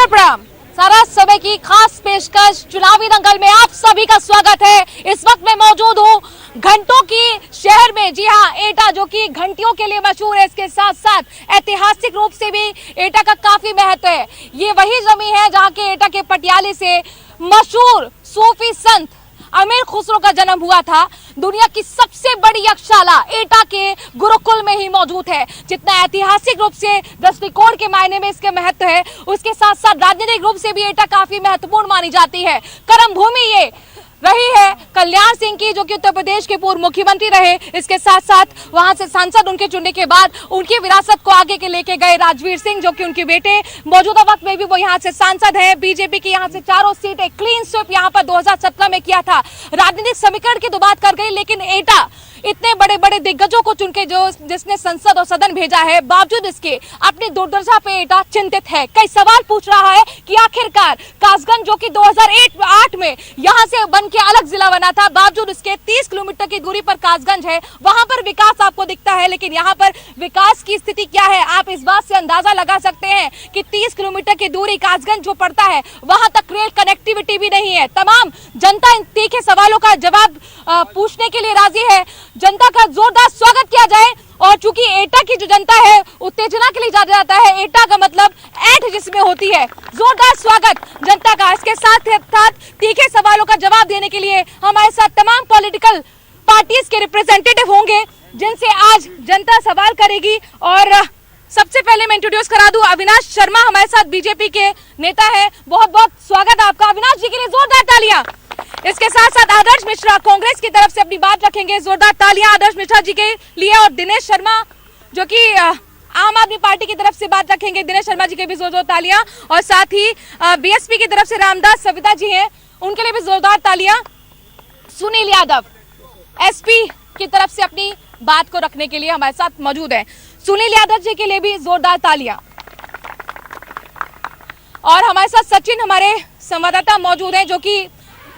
नमस्कार, प्रणाम। सारा समय की खास पेशकश चुनावी दंगल में आप सभी का स्वागत है। इस वक्त मैं मौजूद हूँ घंटों की शहर में। जी हाँ, एटा जो कि घंटियों के लिए मशहूर है, इसके साथ साथ ऐतिहासिक रूप से भी एटा का काफी महत्व है। ये वही जमीन है जहाँ के एटा के पटियाले से मशहूर सूफी संत अमीर खुसरो का जन्म हुआ था। दुनिया की सबसे बड़ी यक्षशाला एटा के गुरुकुल में ही मौजूद है। जितना ऐतिहासिक रूप से दृष्टिकोण के मायने में इसके महत्व है, उसके साथ साथ राजनीतिक रूप से भी एटा काफी महत्वपूर्ण मानी जाती है। कर्म भूमि ये रही है कल्याण सिंह की, जो कि उत्तर प्रदेश के पूर्व मुख्यमंत्री रहे। इसके साथ साथ वहां से सांसद उनके चुनने के बाद उनकी विरासत को आगे के लेके गए राजवीर सिंह, जो कि उनके बेटे। मौजूदा वक्त में भी वो यहाँ से सांसद हैं। बीजेपी की यहाँ से चारों सीटें क्लीन स्वीप यहाँ पर 2017 में किया था। राजनीतिक समीकरण की तो बात कर गई, लेकिन एटा इतने बड़े बड़े दिग्गजों को चुन के जिसने संसद और सदन भेजा है, बावजूद इसके अपनी दुर्दशा पे एटा चिंतित है। कई सवाल पूछ रहा है कि आखिरकार कासगंज, जो कि 2008 में यहाँ से बन के अलग जिला बना था, बावजूद इसके 30 किलोमीटर की दूरी पर कासगंज है। वहां पर विकास आपको दिखता है, लेकिन यहाँ पर विकास की स्थिति क्या है, आप इस बात से अंदाजा लगा सकते हैं कि 30 किलोमीटर की दूरी कासगंज जो पड़ता है, वहां तक रेल कनेक्टिविटी भी नहीं है। तमाम जनता इन तीखे सवालों का जवाब पूछने के लिए राजी है। जनता का जोरदार स्वागत किया जाए। और चूंकि एटा की जो जनता है उत्तेजना के लिए जाना जाता है, एटा का मतलब ऐठ जिसमें होती है। जोरदार स्वागत जनता का। इसके साथ साथ तीखे सवालों का जवाब देने के लिए हमारे साथ तमाम पॉलिटिकल पार्टीज के रिप्रेजेंटेटिव होंगे, जिनसे आज जनता सवाल करेगी। और सबसे पहले मैं इंट्रोड्यूस करा दूं, अविनाश शर्मा हमारे साथ बीजेपी के नेता है। बहुत बहुत स्वागत आपका अविनाश जी के लिए, जोरदार तालियां। इसके साथ साथ आदर्श मिश्रा कांग्रेस की तरफ से अपनी बात रखेंगे, जोरदार तालियां आदर्श मिश्रा जी के लिए। और दिनेश शर्मा जो कि आम आदमी पार्टी की तरफ से बात रखेंगे, दिनेश शर्मा जी के भी जोरदार तालियां। और साथ ही बीएसपी की तरफ से रामदास सविता जी हैं, उनके लिए भी जोरदार तालियां। सुनील यादव एसपी की तरफ से अपनी बात को रखने के लिए हमारे साथ मौजूद है। सुनील यादव जी के लिए भी जोरदार तालियां। और हमारे साथ सचिन हमारे संवाददाता मौजूद हैं, जो कि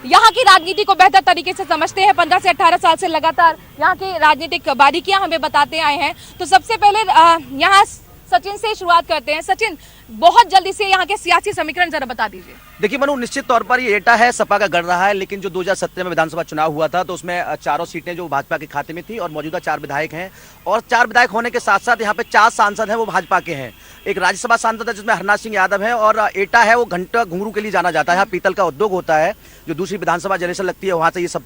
यहाँ की राजनीति को बेहतर तरीके से समझते हैं। 15 से 18 साल से लगातार यहाँ की राजनीतिक बारीकियां हमें बताते आए हैं। तो सबसे पहले यहाँ सचिन से शुरुआत करते हैं। सचिन, बहुत जल्दी से यहाँ के सियासी समीकरण जरा बता दीजिए। देखिए मनु, निश्चित तौर पर ये एटा है, सपा का गढ़ रहा है, लेकिन जो 2017 में विधानसभा चुनाव हुआ था तो उसमें चारों सीटें जो भाजपा के खाते में थी और मौजूदा 4 विधायक हैं। और 4 विधायक होने के साथ साथ यहाँ पे 4 सांसद हैं, वो भाजपा के हैं। एक राज्यसभा सांसद है जिसमें हरनाथ सिंह यादव है। और एटा है वो घंटा घुंघरू के लिए जाना जाता है। यहाँ पीतल का उद्योग होता है, जो दूसरी विधानसभा जनरेशन लगती है वहाँ से ये सब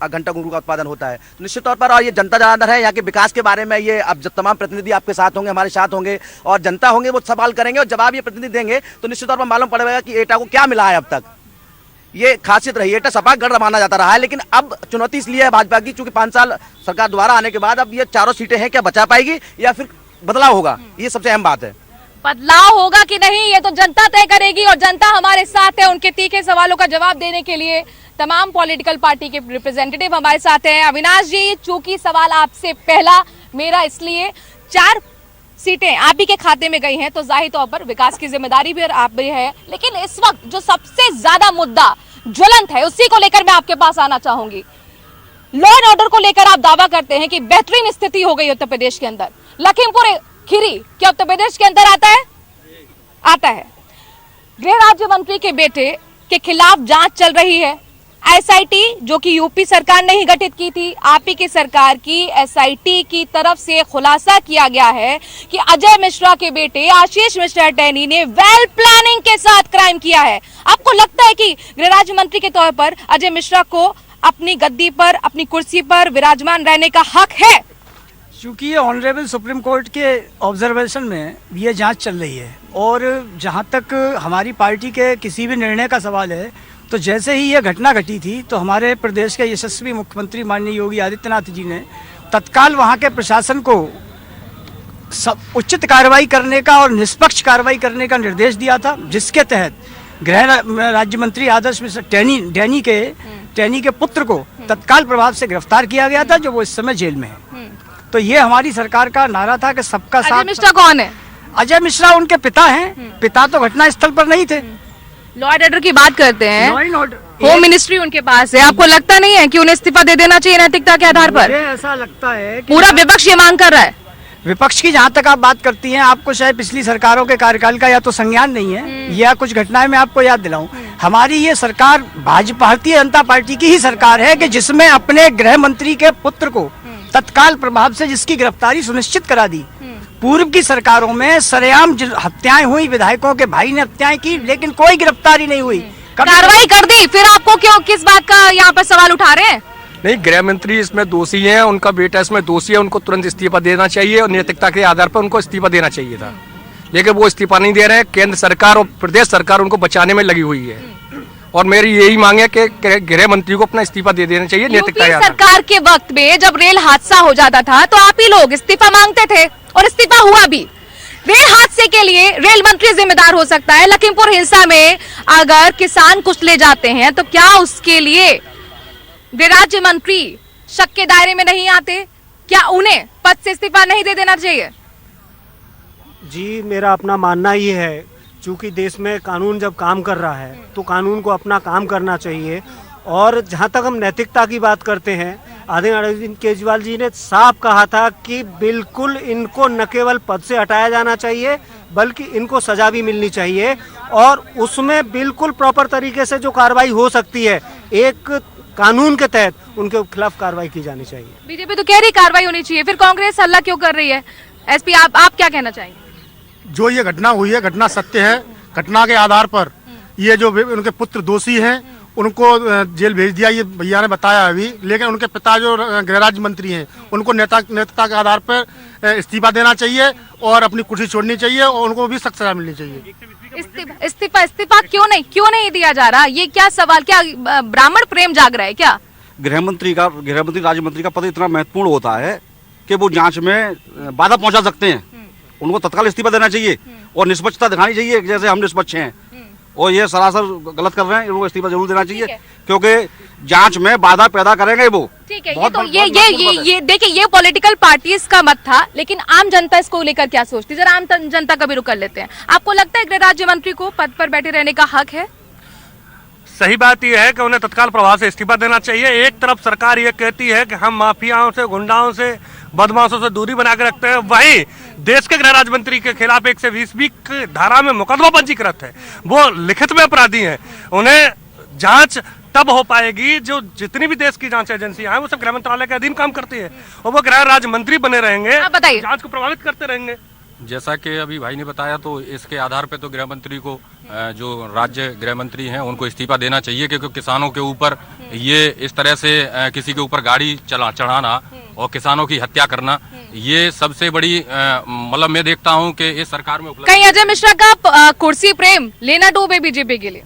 घंटा घुंघरू का उत्पादन होता है। तो निश्चित तौर पर और ये जनता जनार्दन है, यहाँ के विकास के बारे में ये अब जब तमाम प्रतिनिधि आपके साथ होंगे, हमारे साथ होंगे और जनता होंगे, वो सवाल करेंगे और जवाब ये प्रतिनिधि देंगे, तो निश्चित तौर पर मालूम पड़ेगा कि एटा को क्या मिला है। अब तक ये खासियत रही है, एटा सपा गढ़ माना जाता रहा है, लेकिन अब चुनौती इसलिए है भाजपा की, चूंकि 5 साल सरकार दोबारा आने के बाद अब ये चारों सीटें हैं, क्या बचा पाएगी या फिर बदलाव होगा, ये सबसे अहम बात है। बदलाव होगा कि नहीं, ये तो जनता तय करेगी। और जनता हमारे साथ है उनके तीखे सवालों का जवाब देने के लिए। तमाम पॉलिटिकल पार्टी के रिप्रेजेंटेटिव हमारे साथ हैं। अविनाश जी, चूंकि सवाल आपसे पहला मेरा, इसलिए 4 सीटें आप ही के खाते में गई हैं, तो जाहिर तौर पर विकास की जिम्मेदारी भी आप भी है। लेकिन इस वक्त जो सबसे ज्यादा मुद्दा ज्वलंत है, उसी को लेकर मैं आपके पास आना चाहूंगी। लॉ एंड ऑर्डर को लेकर आप दावा करते हैं कि बेहतरीन स्थिति हो गई उत्तर प्रदेश के अंदर। लखीमपुर खीरी क्या उत्तर प्रदेश के अंदर आता है? आता है। गृह राज्य मंत्री के बेटे के खिलाफ जांच चल रही है। एसआईटी जो कि यूपी सरकार ने ही गठित की थी, आप ही की सरकार की एसआईटी की तरफ से खुलासा किया गया है कि अजय मिश्रा के बेटे आशीष मिश्रा टैनी ने वेल प्लानिंग के साथ क्राइम किया है। आपको लगता है कि गृह राज्य मंत्री के तौर पर अजय मिश्रा को अपनी गद्दी पर, अपनी कुर्सी पर विराजमान रहने का हक है? चूँकि ये ऑनरेबल सुप्रीम कोर्ट के ऑब्जर्वेशन में ये जांच चल रही है, और जहां तक हमारी पार्टी के किसी भी निर्णय का सवाल है, तो जैसे ही ये घटना घटी थी तो हमारे प्रदेश के यशस्वी मुख्यमंत्री माननीय योगी आदित्यनाथ जी ने तत्काल वहां के प्रशासन को उचित कार्रवाई करने का और निष्पक्ष कार्रवाई करने का निर्देश दिया था, जिसके तहत गृह राज्य मंत्री आदर्श मिश्रा टैनी के पुत्र को तत्काल प्रभाव से गिरफ्तार किया गया था, जो वो इस समय जेल में है। तो ये हमारी सरकार का नारा था कि सबका साथ। अजय मिश्रा कौन है? अजय मिश्रा उनके पिता हैं। पिता तो घटना स्थल पर नहीं थे। लॉ एंड ऑर्डर की बात करते हैं, law and order home ministry उनके पास है। आपको लगता नहीं है कि उन्हें इस्तीफा दे देना चाहिए नैतिकता के आधार पर? मुझे ऐसा लगता है कि पूरा विपक्ष ये मांग कर रहा है। विपक्ष की जहाँ तक आप बात करती हैं, आपको शायद पिछली सरकारों के कार्यकाल का या तो संज्ञान नहीं है या कुछ घटनाएं मैं आपको याद दिलाऊं। हमारी ये सरकार भारतीय जनता पार्टी की ही सरकार है कि जिसमें अपने गृह मंत्री के पुत्र को तत्काल प्रभाव से जिसकी गिरफ्तारी सुनिश्चित करा दी। पूर्व की सरकारों में सरेआम हत्याएं हुई, विधायकों के भाई ने हत्याएं की, लेकिन कोई गिरफ्तारी नहीं हुई, कार्रवाई कर दी। फिर आपको क्यों किस बात का यहाँ पर सवाल उठा रहे हैं? नहीं, गृह मंत्री इसमें दोषी हैं, उनका बेटा इसमें दोषी है, उनको तुरंत इस्तीफा देना चाहिए और नैतिकता के आधार पर उनको इस्तीफा देना चाहिए था, लेकिन वो इस्तीफा नहीं दे रहे हैं। केंद्र सरकार और प्रदेश सरकार उनको बचाने में लगी हुई है और मेरी यही मांग है कि गृह मंत्री को अपना इस्तीफा दे देना चाहिए नैतिकता के आधार पर। सरकार के वक्त में जब रेल हादसा हो जाता था तो आप ही लोग इस्तीफा मांगते थे और इस्तीफा हुआ भी। रेल हादसे के लिए रेल मंत्री जिम्मेदार हो सकता है, लखीमपुर हिंसा में अगर किसान कुचले जाते हैं तो क्या उसके लिए गृह राज्य मंत्री शक के दायरे में नहीं आते? क्या उन्हें पद से इस्तीफा नहीं दे देना चाहिए? जी, मेरा अपना मानना ये है, चूंकि देश में कानून जब काम कर रहा है तो कानून को अपना काम करना चाहिए। और जहाँ तक हम नैतिकता की बात करते हैं, आदरणीय अरविंद केजरीवाल जी ने साफ कहा था कि बिल्कुल इनको न केवल पद से हटाया जाना चाहिए बल्कि इनको सजा भी मिलनी चाहिए और उसमें बिल्कुल प्रॉपर तरीके से जो कार्रवाई हो सकती है, एक कानून के तहत उनके खिलाफ कार्रवाई की जानी चाहिए। बीजेपी तो कह रही कार्रवाई होनी चाहिए, फिर कांग्रेस हल्ला क्यों कर रही है? एसपी आप क्या कहना चाहेंगे? जो ये घटना हुई है, घटना सत्य है। घटना के आधार पर ये जो उनके पुत्र दोषी हैं उनको जेल भेज दिया, ये भैया ने बताया अभी, लेकिन उनके पिता जो गृह राज्य मंत्री हैं उनको नेतृत्व के आधार पर इस्तीफा देना चाहिए और अपनी कुर्सी छोड़नी चाहिए और उनको भी सख्त सजा मिलनी चाहिए। इस्तीफा क्यों नहीं दिया जा रहा? ये क्या सवाल, क्या ब्राह्मण प्रेम जाग रहा है क्या? गृह मंत्री राज्य मंत्री का पद इतना महत्वपूर्ण होता है कि वो जांच में बाधा पहुंचा सकते हैं, उनको तत्काल इस्तीफा देना चाहिए और निष्पक्षता दिखानी चाहिए, जैसे हम निष्पक्ष हैं और ये सरासर गलत कर रहे हैं, इनको इस्तीफा जरूर देना चाहिए क्योंकि जांच में बाधा पैदा करेंगे वो। ठीक है, ये देखिए, ये पॉलिटिकल पार्टीज का मत था, लेकिन आम जनता इसको लेकर क्या सोचती है? जरा आम जनता का भी रुख कर लेते हैं। आपको लगता है गृह राज्य मंत्री को पद पर बैठे रहने का हक है? सही बात यह है कि उन्हें तत्काल प्रभाव से इस्तीफा देना चाहिए। एक तरफ सरकार ये कहती है कि हम माफियाओं से, गुंडाओं से, बदमाशों से दूरी बना के रखते हैं, वहीं देश के गृह राज्य मंत्री के खिलाफ 120 की धारा में मुकदमा पंजीकृत है, वो लिखित में अपराधी हैं। उन्हें जांच तब हो पाएगी जो जितनी भी देश की जांच एजेंसियां हैं वो सब गृह मंत्रालय के अधीन काम करती है और वो गृह राज्य मंत्री बने रहेंगे, जांच को प्रभावित करते रहेंगे। जैसा कि अभी भाई ने बताया, तो इसके आधार पे तो गृह मंत्री को, जो राज्य गृह मंत्री हैं, उनको इस्तीफा देना चाहिए क्योंकि किसानों के ऊपर ये इस तरह से किसी के ऊपर गाड़ी चढ़ाना और किसानों की हत्या करना, ये सबसे बड़ी मतलब मैं देखता हूं कि इस सरकार में कहीं अजय मिश्रा का कुर्सी प्रेम लेना डूबे बीजेपी के लिए?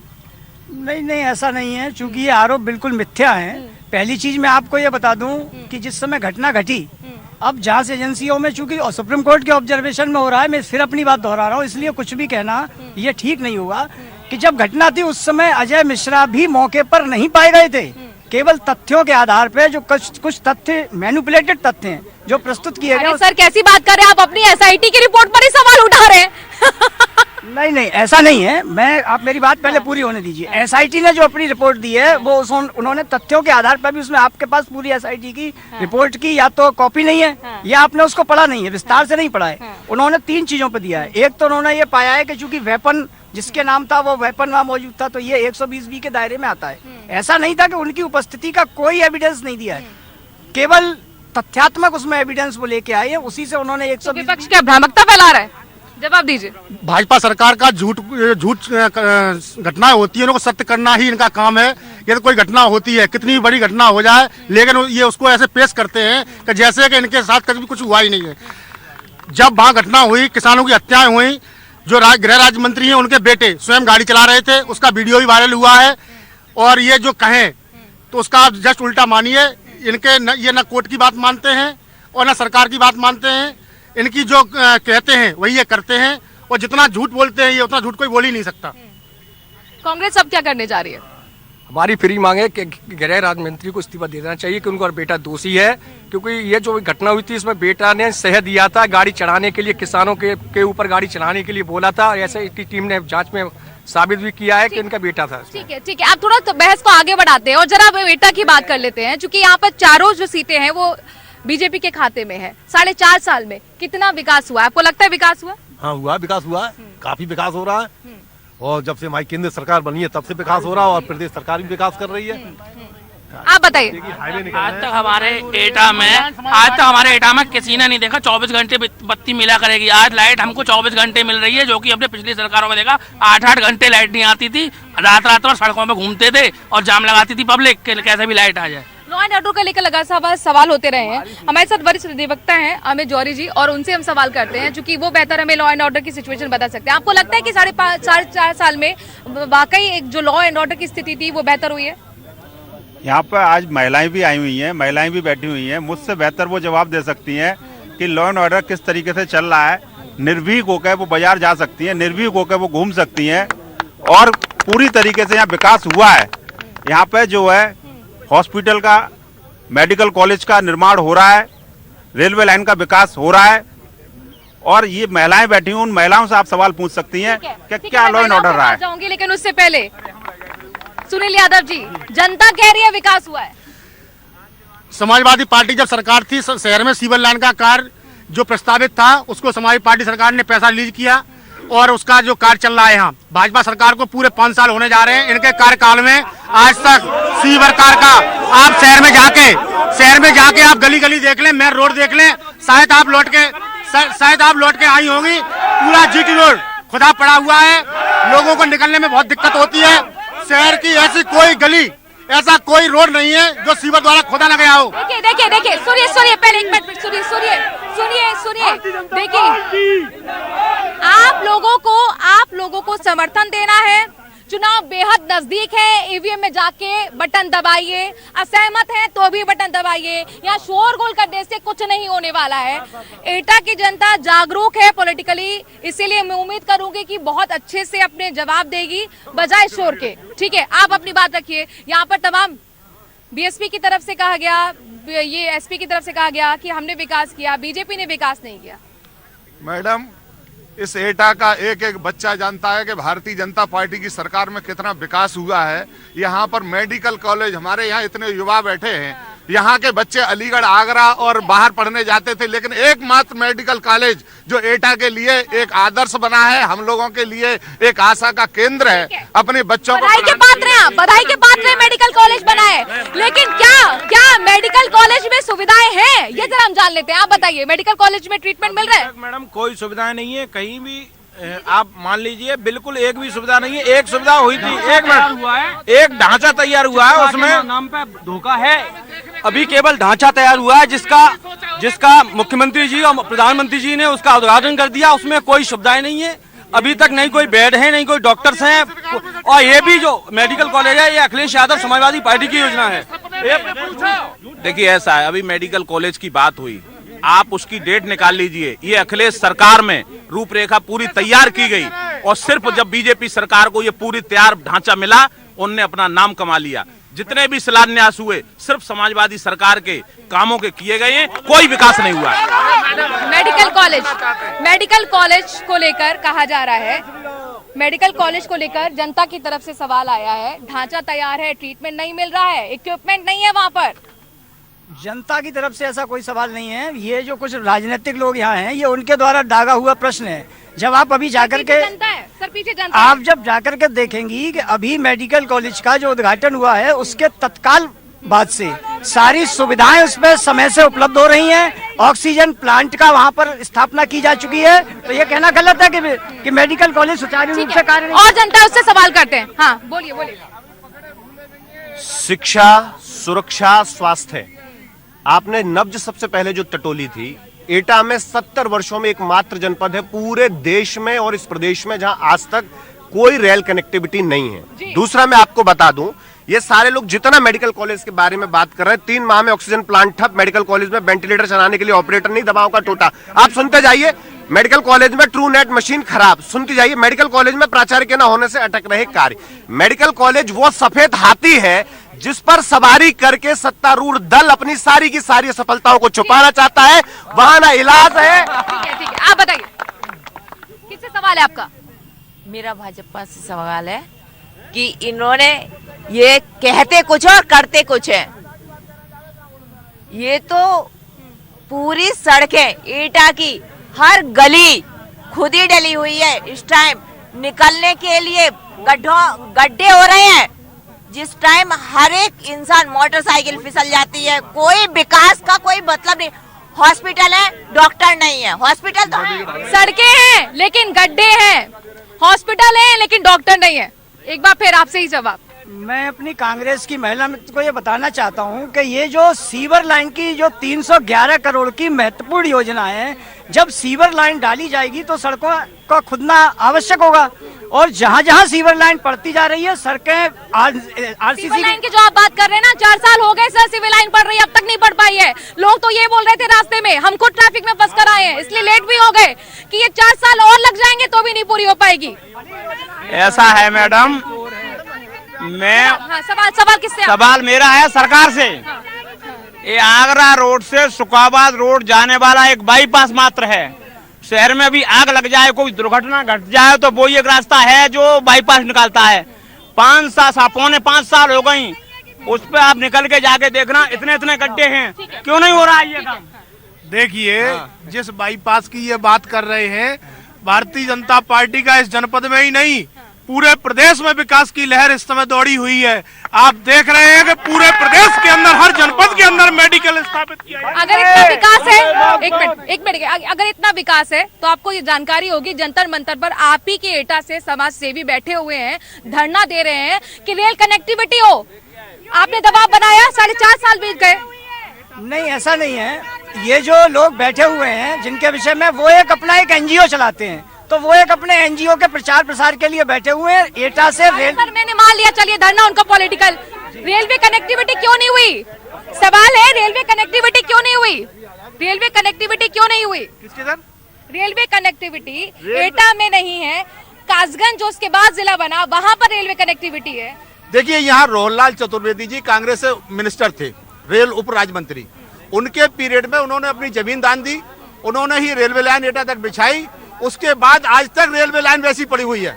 नहीं, ऐसा नहीं है, चूंकि ये आरोप बिल्कुल मिथ्या है। पहली चीज मैं आपको ये बता दूं कि जिस समय घटना घटी, अब जांच एजेंसियों में चूंकि सुप्रीम कोर्ट के ऑब्जर्वेशन में हो रहा है, मैं फिर अपनी बात दोहरा रहा हूँ, इसलिए कुछ भी कहना ये ठीक नहीं होगा कि जब घटना थी उस समय अजय मिश्रा भी मौके पर नहीं पाए गए थे। केवल तथ्यों के आधार पर जो कुछ तथ्य मैनिपुलेटेड तथ्य हैं जो प्रस्तुत किए गए। सर कैसी बात कर रहे हैं आप? अपनी एसआईटी की रिपोर्ट पर ही सवाल उठा रहे हैं। नहीं, ऐसा नहीं है। आप मेरी बात पहले पूरी होने दीजिए। एसआईटी ने जो अपनी रिपोर्ट दी है वो उन्होंने तथ्यों के आधार पर भी, उसमें आपके पास पूरी एसआईटी की रिपोर्ट की या तो कॉपी नहीं है या आपने उसको पढ़ा नहीं है, विस्तार से नहीं पढ़ा है। उन्होंने 3 चीजों पर दिया है। एक तो उन्होंने ये पाया है कि चूंकि वेपन जिसके नाम था वो वेपन वहाँ मौजूद था, तो ये 120B के दायरे में आता है। ऐसा नहीं था कि उनकी उपस्थिति का कोई एविडेंस नहीं दिया है, केवल तथ्यात्मक उसमें एविडेंस वो लेके आए हैं, उसी से उन्होंने 120। विपक्ष क्या भ्रामकता फैला रहा है? जवाब दीजिए। भाजपा सरकार का झूठ घटनाएं होती है, उनको सत्य करना ही इनका काम है। ये तो कोई घटना होती है, कितनी बड़ी घटना हो जाए, लेकिन ये उसको ऐसे पेश करते हैं कि जैसे कि इनके साथ कभी कुछ हुआ ही नहीं है। जब वहाँ घटना हुई, किसानों की हत्याएं हुई, जो गृह राज्य मंत्री हैं उनके बेटे स्वयं गाड़ी चला रहे थे, उसका वीडियो भी वायरल हुआ है। और ये जो कहें तो उसका आप जस्ट उल्टा मानिए। ये न कोर्ट की बात मानते हैं और न सरकार की बात मानते हैं। इनकी जो कहते हैं वही ये करते हैं और जितना झूठ बोलते हैं ये उतना झूठ कोई बोल ही नहीं सकता। कांग्रेस अब क्या करने जा रही है? हमारी फ्री मांग है कि गृह राज्य मंत्री को इस्तीफा दे देना चाहिए कि उनका बेटा दोषी है, क्योंकि ये जो घटना हुई थी इसमें बेटा ने सह दिया था गाड़ी चढ़ाने के लिए, किसानों के ऊपर गाड़ी चढ़ाने के लिए बोला था और ऐसे इसकी टीम ने जांच में साबित भी किया है कि इनका बेटा था। ठीक है, आप थोड़ा तो बहस को आगे बढ़ाते हैं और जरा बेटा की बात कर लेते हैं, क्योंकि यहाँ पर चारों जो सीटें हैं वो बीजेपी के खाते में है। 4.5 साल में कितना विकास हुआ? आपको लगता है विकास हुआ? हाँ हुआ, विकास हुआ है, काफी विकास हो रहा है। और जब से हमारी केंद्र सरकार बनी है तब से विकास हो रहा है और प्रदेश सरकार भी विकास कर रही है। आप बताइए। आज तक हमारे एटा में किसी ने नहीं देखा 24 घंटे बत्ती मिला करेगी। आज लाइट हमको 24 घंटे मिल रही है, जो कि अपने पिछली सरकारों में देखा 8-8 घंटे लाइट नहीं आती थी। रात भर सड़कों में घूमते थे और जाम लगाती थी पब्लिक के कैसे भी लाइट आ जाए। लॉ एंड ऑर्डर को लेकर लगातार सवाल होते रहे हैं। हमारे साथ वरिष्ठ अधिवक्ता हैं अमित जौहरी जी, और उनसे हम सवाल करते हैं क्योंकि वो बेहतर हमें लॉ एंड ऑर्डर की सिचुएशन बता सकते हैं। आपको लगता है कि 4.5 साल में वाकई एक जो लॉ एंड ऑर्डर की स्थिति थी वो बेहतर हुई है? यहाँ पर आज महिलाएं भी आई हुई हैं, महिलाएं भी बैठी हुई हैं। मुझसे बेहतर वो जवाब दे सकती हैं कि लॉ एंड ऑर्डर किस तरीके से चल रहा है। निर्भीक होकर वो बाजार जा सकती हैं, निर्भीक होकर वो घूम सकती हैं और पूरी तरीके से यहाँ विकास हुआ है। यहाँ पे जो है हॉस्पिटल का, मेडिकल कॉलेज का निर्माण हो रहा है, रेलवे लाइन का विकास हो रहा है और ये महिलाएं बैठी हुई, उन महिलाओं से आप सवाल पूछ सकती हैं कि क्या लॉ एंड ऑर्डर रहा है। जाऊंगी, लेकिन उससे पहले सुनील यादव जी, जनता कह रही है विकास हुआ है। समाजवादी पार्टी जब सरकार थी, शहर में सीवर लाइन का कार्य जो प्रस्तावित था उसको समाजवादी पार्टी सरकार ने पैसा रिलीज किया और उसका जो कार्य चल रहा है। यहाँ भाजपा सरकार को पूरे 5 साल होने जा रहे हैं। इनके कार्यकाल में आज तक सीवर कार का आप शहर में जाके आप गली गली देख लें, मेन रोड देख लें, शायद आप लौट के आई होंगी। पूरा जीटी रोड खुदा पड़ा हुआ है, लोगों को निकलने में बहुत दिक्कत होती है। शहर की ऐसी कोई गली, ऐसा कोई रोड नहीं है जो सीवर द्वारा खोदा न गया हो। देखिए, सुनिए पहले एक मिनट, सुनिए। देखिए, आप लोगों को समर्थन देना है। चुनाव बेहद नजदीक है, ईवीएम में जाके बटन दबाइए, असहमत हैं तो भी बटन दबाइए। यहाँ शोरगुल करने से कुछ नहीं होने वाला है। एटा की जनता जागरूक है पॉलिटिकली, इसीलिए मैं उम्मीद करूंगी कि बहुत अच्छे से अपने जवाब देगी बजाय शोर के। ठीक है, आप अपनी बात रखिए। यहाँ पर तमाम बीएसपी की तरफ से कहा गया, ये एसपी की तरफ से कहा गया कि हमने विकास किया, बीजेपी ने विकास नहीं किया। मैडम, इस एटा का एक एक बच्चा जानता है कि भारतीय जनता पार्टी की सरकार में कितना विकास हुआ है। यहाँ पर मेडिकल कॉलेज, हमारे यहाँ इतने युवा बैठे हैं, यहाँ के बच्चे अलीगढ़, आगरा और बाहर पढ़ने जाते थे, लेकिन एकमात्र मेडिकल कॉलेज जो एटा के लिए एक आदर्श बना है, हम लोगों के लिए एक आशा का केंद्र है। अपने बच्चों को बधाई के पात्र हैं, मेडिकल कॉलेज बना है, लेकिन क्या मेडिकल कॉलेज में सुविधाएं हैं? ये जरा हम जान लेते हैं। आप बताइए, मेडिकल कॉलेज में ट्रीटमेंट मिल रहा है? मैडम, कोई सुविधाएं नहीं है कहीं भी। आप मान लीजिए बिल्कुल एक भी सुविधा नहीं है। एक सुविधा हुई थी, एक मिनट, एक ढांचा तैयार हुआ है, उसमें नाम पे धोखा है। अभी केवल ढांचा तैयार हुआ है जिसका मुख्यमंत्री जी और प्रधानमंत्री जी ने उसका उद्घाटन कर दिया। उसमें कोई सुविधाएं नहीं है, अभी तक नहीं कोई बेड है, नहीं कोई डॉक्टर्स हैं। और ये भी जो मेडिकल कॉलेज है, ये अखिलेश यादव समाजवादी पार्टी की योजना है। देखिए, ऐसा है, अभी मेडिकल कॉलेज की बात हुई, आप उसकी डेट निकाल लीजिए। ये अखिलेश सरकार में रूपरेखा पूरी तैयार की गई और सिर्फ जब बीजेपी सरकार को ये पूरी तैयार ढांचा मिला, उनने अपना नाम कमा लिया। जितने भी शिलान्यास हुए सिर्फ समाजवादी सरकार के कामों के किए गए हैं, कोई विकास नहीं हुआ। मेडिकल कॉलेज को लेकर कहा जा रहा है, मेडिकल कॉलेज को लेकर जनता की तरफ से सवाल आया है। ढांचा तैयार है, ट्रीटमेंट नहीं मिल रहा है, इक्विपमेंट नहीं है वहाँ पर। जनता की तरफ से ऐसा कोई सवाल नहीं है। ये जो कुछ राजनीतिक लोग यहाँ हैं, ये उनके द्वारा दागा हुआ प्रश्न है। जब आप अभी जाकर के आप जब जाकर के देखेंगी कि अभी मेडिकल कॉलेज का जो उद्घाटन हुआ है, उसके तत्काल बाद से सारी सुविधाएं उसमें समय से उपलब्ध हो रही हैं। ऑक्सीजन प्लांट का वहाँ पर स्थापना की जा चुकी है। तो ये कहना गलत है कि मेडिकल कॉलेज सुचारू रूप से कार्य। और जनता उससे सवाल करते हैं। हाँ, बोलिए। शिक्षा, सुरक्षा, स्वास्थ्य, आपने नब्ज सबसे पहले जो टटोली थी, एटा में 70 वर्षों में एकमात्र जनपद है पूरे देश में और इस प्रदेश में जहां आज तक कोई रेल कनेक्टिविटी नहीं है। दूसरा, मैं आपको बता दूं, ये सारे लोग जितना मेडिकल कॉलेज के बारे में बात कर रहे हैं, 3 माह में ऑक्सीजन प्लांट ठप, मेडिकल कॉलेज में वेंटिलेटर चलाने के लिए ऑपरेटर नहीं, दवाओं का टोटा। आप सुनते जाइए। मेडिकल कॉलेज में ट्रू नेट मशीन खराब, सुनती जाइए। मेडिकल कॉलेज में प्राचार्य के न होने से अटक रहे कार्य। मेडिकल कॉलेज वो सफेद हाथी है जिस पर सवारी करके सत्तारूढ़ दल अपनी सारी की सारी सफलताओं को छुपाना चाहता है। वहां ना इलाज है। ठीक है, आप बताइए, किससे सवाल है आपका? मेरा भाजपा से सवाल है कि इन्होंने ये कहते कुछ और करते कुछ है। ये तो पूरी सड़कें एटा की हर गली खुद ही डली हुई है। इस टाइम निकलने के लिए गड्ढे हो रहे हैं, जिस टाइम हर एक इंसान मोटरसाइकिल फिसल जाती है। कोई विकास का कोई मतलब नहीं। हॉस्पिटल है, डॉक्टर नहीं है। हॉस्पिटल तो है, सड़कें हैं लेकिन गड्ढे हैं, हॉस्पिटल है लेकिन डॉक्टर नहीं है। एक बार फिर आपसे ही जवाब। मैं अपनी कांग्रेस की महिला मित्र को ये बताना चाहता हूँ कि ये जो सीवर लाइन की जो 311 करोड़ की महत्वपूर्ण योजना है, जब सीवर लाइन डाली जाएगी तो सड़कों का खुदना आवश्यक होगा। और जहाँ जहाँ सीवर लाइन पड़ती जा रही है, सड़कें सिविल लाइन की जो आप बात कर रहे हैं ना, 4 साल हो गए सर सिविल लाइन पड़ रही है, अब तक नहीं पड़ पाई है। लोग तो ये बोल रहे थे रास्ते में हम खुद ट्रैफिक में फंस कर आए हैं, इसलिए लेट भी हो गए कि ये 4 साल और लग जाएंगे तो भी नहीं पूरी हो पाएगी। ऐसा है मैडम, मैं सवाल किससे? सवाल मेरा है सरकार से। ये आगरा रोड से शुकाबाद रोड जाने वाला एक बाईपास मात्र है। शहर में भी आग लग जाए, कोई दुर्घटना घट जाए तो वो एक रास्ता है जो बाईपास निकालता है। 5 साल हो गई, उस पे आप निकल के जाके देखना, इतने गड्ढे हैं। क्यों नहीं हो रहा है ये काम? देखिए, जिस बाईपास की ये बात कर रहे हैं, भारतीय जनता पार्टी का इस जनपद में ही नहीं पूरे प्रदेश में विकास की लहर इस समय दौड़ी हुई है। आप देख रहे हैं कि पूरे प्रदेश के अंदर, हर जनपद के अंदर मेडिकल स्थापित किया है। अगर इतना विकास है, एक मिनट, अगर इतना विकास है तो आपको ये जानकारी होगी, जंतर मंतर पर आप ही के एटा से समाज सेवी बैठे हुए हैं, धरना दे रहे हैं कि रेल कनेक्टिविटी हो। आपने दबाव बनाया, 4.5 साल बीत गए। नहीं, ऐसा नहीं है। ये जो लोग बैठे हुए हैं जिनके विषय में, वो एक अपना एक NGO चलाते हैं, तो वो एक अपने NGO के प्रचार प्रसार के लिए बैठे हुए हैं। एटा से रेल पर मैंने मान लिया, चलिए धरना उनका पॉलिटिकल। रेलवे कनेक्टिविटी क्यों नहीं हुई? सवाल है, रेलवे कनेक्टिविटी क्यों नहीं हुई? रेलवे कनेक्टिविटी क्यों नहीं हुई? किसके सर? रेलवे कनेक्टिविटी एटा में नहीं है, कासगंज जो उसके बाद जिला बना, वहाँ पर रेलवे कनेक्टिविटी है। देखिए, यहाँ रोहनलाल चतुर्वेदी जी कांग्रेस से मिनिस्टर थे, रेल उप राज्य मंत्री। उनके पीरियड में उन्होंने अपनी जमीन दान दी, उन्होंने ही रेलवे लाइन एटा तक बिछाई। उसके बाद आज तक रेलवे लाइन वैसी पड़ी हुई है।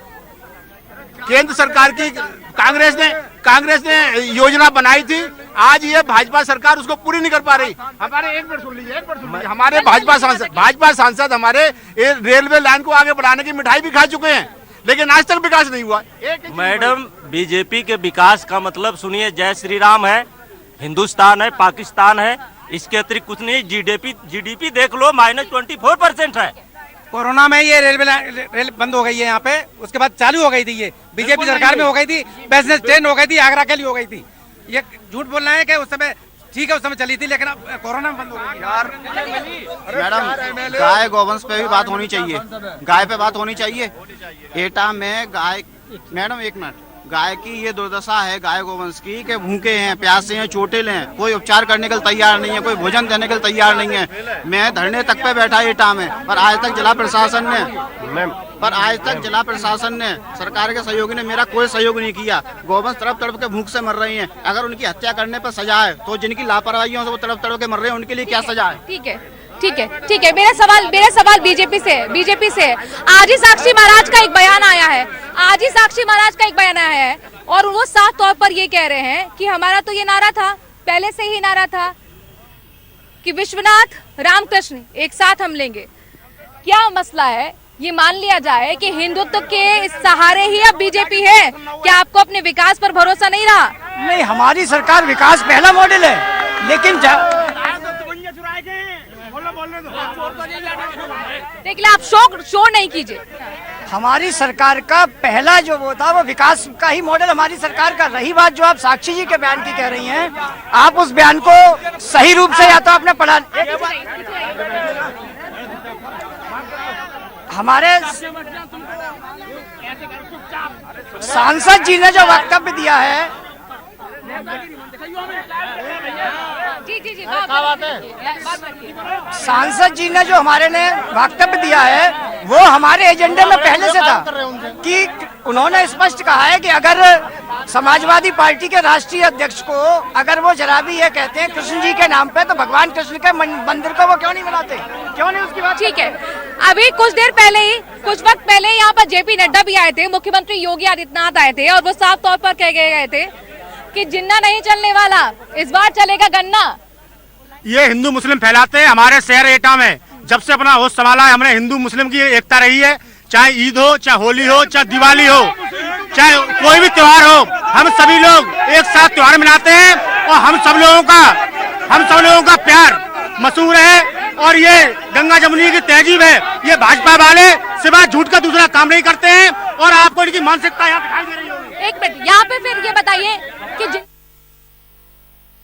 केंद्र सरकार की कांग्रेस ने योजना बनाई थी, आज ये भाजपा सरकार उसको पूरी नहीं कर पा रही। हमारे एक मिनट सुन लीजिए, हमारे भाजपा सांसद हमारे रेलवे लाइन को आगे बढ़ाने की मिठाई भी खा चुके हैं, लेकिन आज तक विकास नहीं हुआ। मैडम, बीजेपी के विकास का मतलब सुनिए, जय श्री राम है, हिंदुस्तान है, पाकिस्तान है, इसके अतिरिक्त कुछ नहीं। जीडीपी देख लो, -24% है। कोरोना में ये रेल बंद हो गई है यहाँ पे, उसके बाद चालू हो गई थी। ये बीजेपी सरकार में हो गई थी, पैसेंजर ट्रेन हो गई थी, आगरा के लिए हो गई थी। ये झूठ बोल रहे हैं कि उस समय ठीक है, उस समय चली थी, लेकिन अब कोरोना में बंद हो गई। यार मैडम, गाय गोवंश पे भी बात होनी चाहिए, गाय पे बात होनी चाहिए। एटा में गाय, मैडम एक मिनट, गाय की ये दुर्दशा है, गाय गोवंश की, कि भूखे हैं, प्यासे हैं, चोटिल हैं, कोई उपचार करने के लिए तैयार नहीं है, कोई भोजन देने के लिए तैयार नहीं है। मैं धरने तक पे बैठा एटा में, पर आज तक जिला प्रशासन ने सरकार के सहयोगी ने मेरा कोई सहयोग नहीं किया। गोवंश तड़प के भूख से मर रही हैं। अगर उनकी हत्या करने पर सजा है तो जिनकी लापरवाहियों से वो तड़प के मर रहे हैं, उनके लिए क्या सजा है? ठीक है। मेरा सवाल बीजेपी से आज ही साक्षी महाराज का एक बयान आया है, और वो साफ तौर पर ये कह रहे हैं कि हमारा तो ये नारा था, पहले से ही नारा था कि विश्वनाथ रामकृष्ण एक साथ हम लेंगे। क्या मसला है? ये मान लिया जाए कि हिंदुत्व के सहारे ही अब बीजेपी है, क्या आपको अपने विकास पर भरोसा नहीं रहा? नहीं, हमारी सरकार विकास पहला मॉडल है, लेकिन देखिए, आप शोर नहीं कीजिए। हमारी सरकार का पहला जो वो था, वो विकास का ही मॉडल हमारी सरकार का। रही बात जो आप साक्षी जी के बयान की कह रही हैं, आप उस बयान को सही रूप से या तो आपने पढ़ा। हमारे सांसद जी ने जो वक्तव्य दिया है, सांसद जी ने जो हमारे ने वक्तव्य दिया है, वो हमारे एजेंडे में पहले से था कि उन्होंने स्पष्ट कहा है कि अगर समाजवादी पार्टी के राष्ट्रीय अध्यक्ष को अगर वो जराबी ये कहते हैं कृष्ण जी के नाम पे, तो भगवान कृष्ण के मंदिर को वो क्यों नहीं बनाते? क्यों नहीं उसकी बात? ठीक है, अभी कुछ वक्त पहले यहाँ पर JP नड्डा भी आए थे, मुख्यमंत्री योगी आदित्यनाथ आए थे, और वो साफ तौर पर कह गए थे कि जिन्ना नहीं चलने वाला, इस बार चलेगा गन्ना। ये हिंदू मुस्लिम फैलाते हैं हमारे शहर एटा में। जब से अपना होश संभाला है हमने, हिंदू मुस्लिम की एकता रही है, चाहे ईद हो, चाहे होली हो, चाहे दिवाली हो, चाहे कोई भी त्योहार हो, हम सभी लोग एक साथ त्योहार मनाते हैं और हम सब लोगों का प्यार मशहूर है। और ये गंगा जमुनी की तहजीब है, ये भाजपा वाले सिवाय झूठ का दूसरा काम नहीं करते हैं और आपको इनकी मानसिकता यहाँ दिखाई दे रही होगी। एक मिनट, यहाँ पे फिर ये बताइए कि